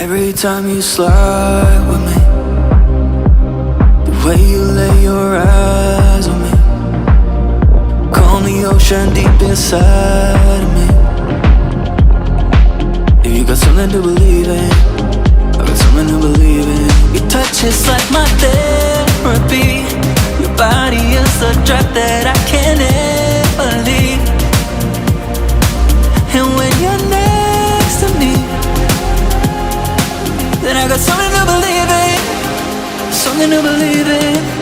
Every time you slide with me, the way you lay your eyes on me, calm the ocean deep inside of me. If you got something to believe in, I got something to believe in. Your touch is like my therapy. Your body is a drug that I can't ever leave. And when you're next to me, then I got something to believe in, something to believe in.